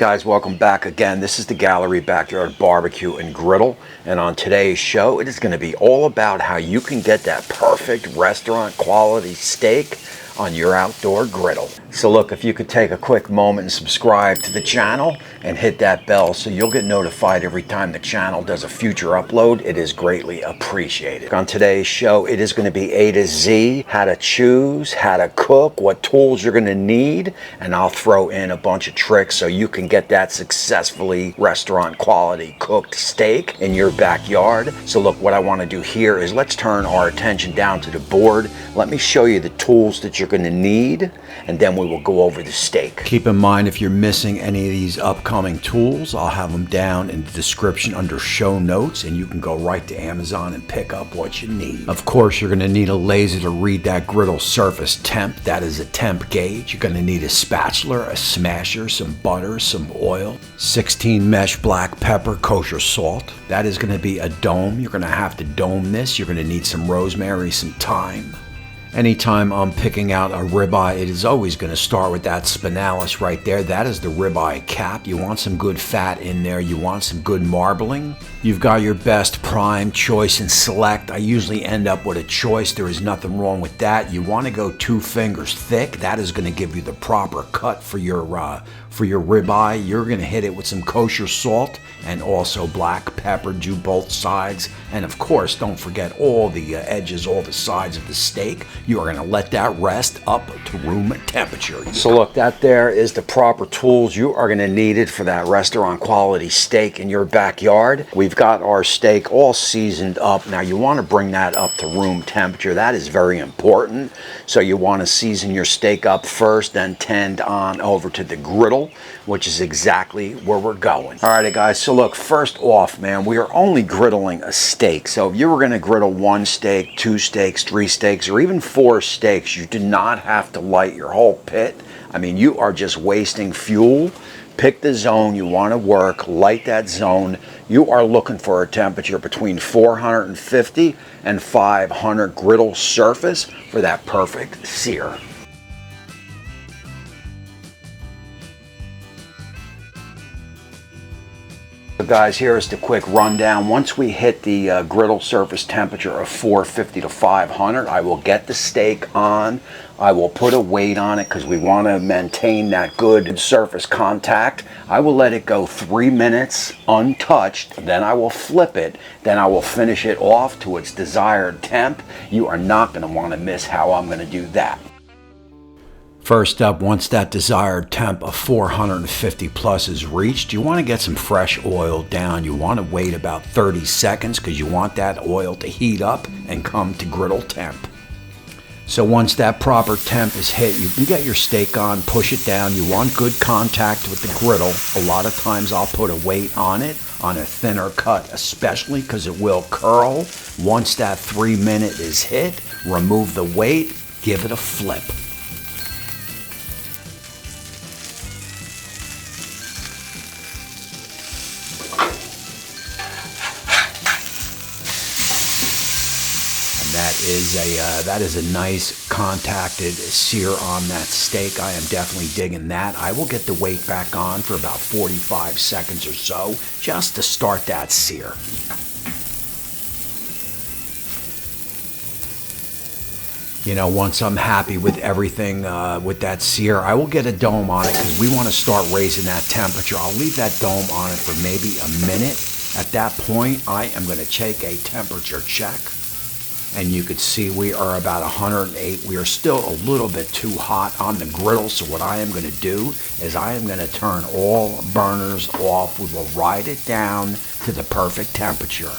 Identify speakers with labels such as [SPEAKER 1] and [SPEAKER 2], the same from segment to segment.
[SPEAKER 1] Guys, welcome back again. This is the Gallery Backyard Barbecue and Griddle, and on today's show it is going to be all about how you can get that perfect restaurant quality steak on your outdoor griddle. So look, if you could take a quick moment and subscribe to the channel and hit that bell so you'll get notified every time the channel does a future upload, it is greatly appreciated. On today's show, it is going to be A to Z, how to choose, how to cook, what tools you're going to need, and I'll throw in a bunch of tricks so you can get that successfully restaurant quality cooked steak in your backyard. So look, what I want to do here is let's turn our attention down to the board. Let me show you the tools that you're going to need, and then we will go over the steak. Keep in mind, if you're missing any of these upcoming tools, I'll have them down in the description under show notes, and you can go right to Amazon and pick up what you need. Of course, you're going to need a laser to read that griddle surface temp. That is a temp gauge. You're going to need a spatula, a smasher, some butter, some oil, 16 mesh black pepper, kosher salt. That is going to be a dome. You're going to have to dome this. You're going to need some rosemary, some thyme. Anytime I'm picking out a ribeye, it is always going to start with that spinalis right there. That is the ribeye cap. You want some good fat in there. You want some good marbling. You've got your best prime, choice, and select. I usually end up with a choice. There is nothing wrong with that. You want to go 2 fingers thick. That is going to give you the proper cut for your ribeye. You're going to hit it with some kosher salt and also black pepper. Do both sides. And of course, don't forget all the edges, all the sides of the steak. You are going to let that rest up to room temperature. So look, that there is the proper tools you are going to need it for that restaurant quality steak in your backyard. We've got our steak all seasoned up. Now you want to bring that up to room temperature. That is very important. So you want to season your steak up first, then tend on over to the griddle, which is exactly where we're going. All right, guys, so look, first off, man, we are only griddling a steak. So if you were going to griddle 1 steak, 2 steaks, 3 steaks, or even 4 steaks, you do not have to light your whole pit. I mean, you are just wasting fuel. Pick the zone you want to work, light that zone. You are looking for a temperature between 450 and 500 griddle surface for that perfect sear. So guys, here is the quick rundown. Once we hit the griddle surface temperature of 450 to 500, I will get the steak on. I will put a weight on it because we want to maintain that good surface contact. I will let it go 3 minutes untouched. Then I will flip it. Then I will finish it off to its desired temp. You are not going to want to miss how I'm going to do that. First up, once that desired temp of 450 plus is reached, you want to get some fresh oil down. You want to wait about 30 seconds because you want that oil to heat up and come to griddle temp. So once that proper temp is hit, you can get your steak on, push it down. You want good contact with the griddle. A lot of times I'll put a weight on it, on a thinner cut especially, because it will curl. Once that 3 minute is hit, remove the weight, give it a flip. That is a nice contacted sear on that steak. I am definitely digging that. I will get the weight back on for about 45 seconds or so just to start that sear. You know, once I'm happy with everything with that sear, I will get a dome on it because we want to start raising that temperature. I'll leave that dome on it for maybe a minute. At that point, I am going to take a temperature check. And you can see we are about 108. We are still a little bit too hot on the griddle. So what I am going to do is I am going to turn all burners off. We will ride it down to the perfect temperature.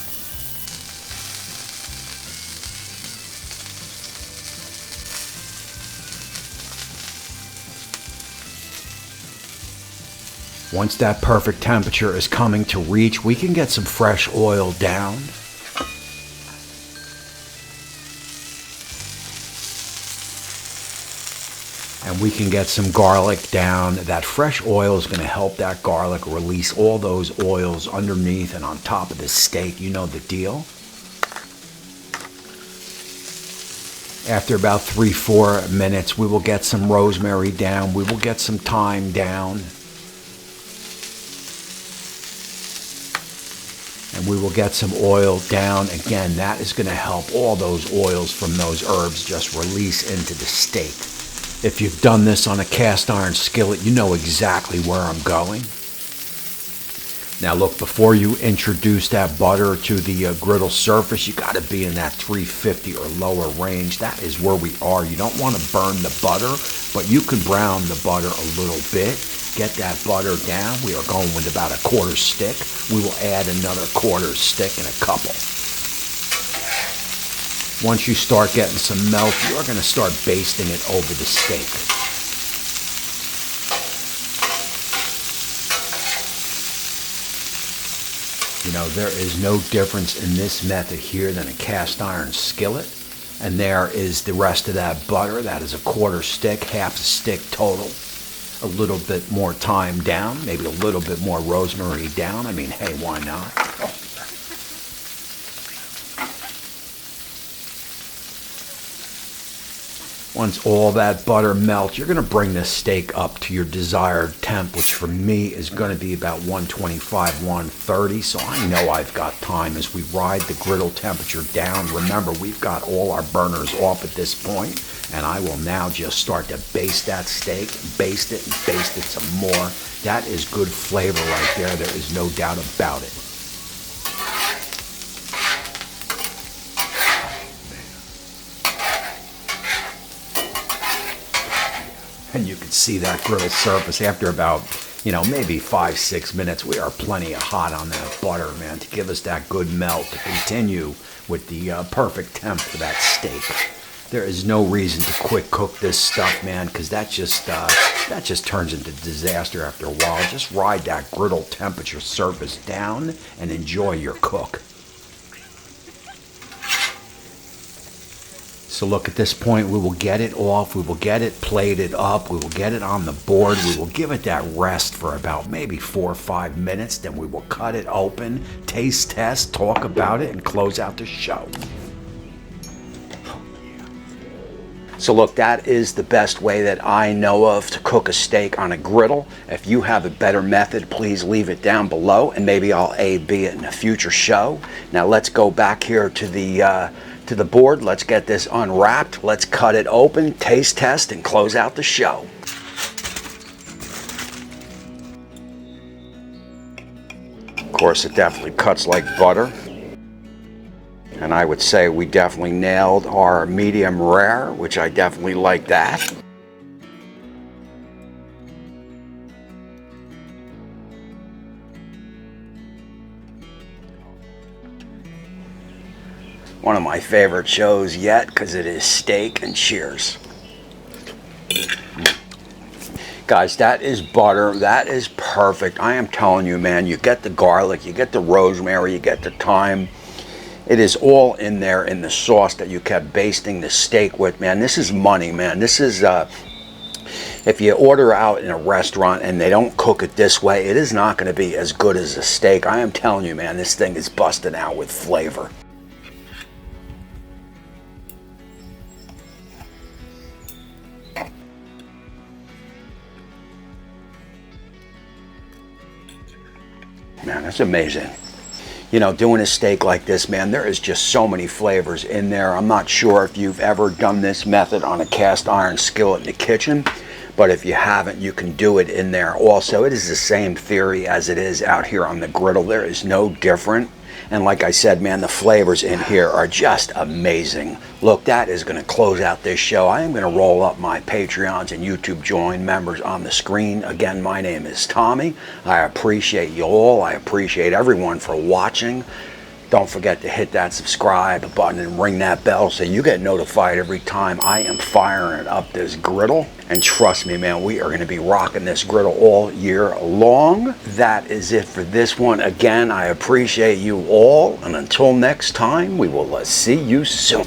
[SPEAKER 1] Once that perfect temperature is coming to reach, we can get some fresh oil down. And we can get some garlic down. That fresh oil is going to help that garlic release all those oils underneath and on top of the steak. You know the deal. After about 3-4 minutes, we will get some rosemary down. We will get some thyme down. And we will get some oil down. Again, that is going to help all those oils from those herbs just release into the steak. If you've done this on a cast iron skillet, you know exactly where I'm going. Now look, before you introduce that butter to the griddle surface, you got to be in that 350 or lower range. That is where we are. You don't want to burn the butter, but you can brown the butter a little bit. Get that butter down. We are going with about a quarter stick. We will add another quarter stick in a couple. Once you start getting some melt, you're going to start basting it over the steak. You know, there is no difference in this method here than a cast iron skillet. And there is the rest of that butter. That is a quarter stick, half a stick total. A little bit more thyme down, maybe a little bit more rosemary down. I mean, hey, why not? Once all that butter melts, you're going to bring this steak up to your desired temp, which for me is going to be about 125, 130. So I know I've got time as we ride the griddle temperature down. Remember, we've got all our burners off at this point, and I will now just start to baste that steak, baste it and baste it some more. That is good flavor right there. There is no doubt about it. And you can see that griddle surface after about, maybe 5-6 minutes. We are plenty of hot on that butter, man, to give us that good melt to continue with the perfect temp for that steak. There is no reason to quick cook this stuff, man, because that just turns into disaster after a while. Just ride that griddle temperature surface down and enjoy your cook. So look, at this point, we will get it off, we will get it plated up, we will get it on the board, we will give it that rest for about maybe 4 or 5 minutes, then we will cut it open, taste test, talk about it, and close out the show. So look, that is the best way that I know of to cook a steak on a griddle. If you have a better method, please leave it down below, and maybe I'll A/B it in a future show. Now let's go back here to the board. Let's get this unwrapped. Let's cut it open, taste test, and close out the show. Of course, it definitely cuts like butter. And I would say we definitely nailed our medium rare, which I definitely like that. One of my favorite shows yet, because it is steak and cheers. Guys, that is butter. That is perfect. I am telling you, man, you get the garlic, you get the rosemary, you get the thyme. It is all in there in the sauce that you kept basting the steak with, man. This is money, man. This is, if you order out in a restaurant and they don't cook it this way, it is not going to be as good as a steak. I am telling you, man, this thing is busting out with flavor. Man, that's amazing. Doing a steak like this, man, there is just so many flavors in there. I'm not sure if you've ever done this method on a cast iron skillet in the kitchen, but if you haven't, you can do it in there also. It is the same theory as it is out here on the griddle. There is no different. And like I said, man, the flavors in here are just amazing. Look, that is going to close out this show. I am going to roll up my Patreons and YouTube join members on the screen. Again, my name is Tommy. I appreciate you all. I appreciate everyone for watching. Don't forget to hit that subscribe button and ring that bell so you get notified every time I am firing up this griddle. And trust me, man, we are going to be rocking this griddle all year long. That is it for this one. Again, I appreciate you all. And until next time, we will see you soon.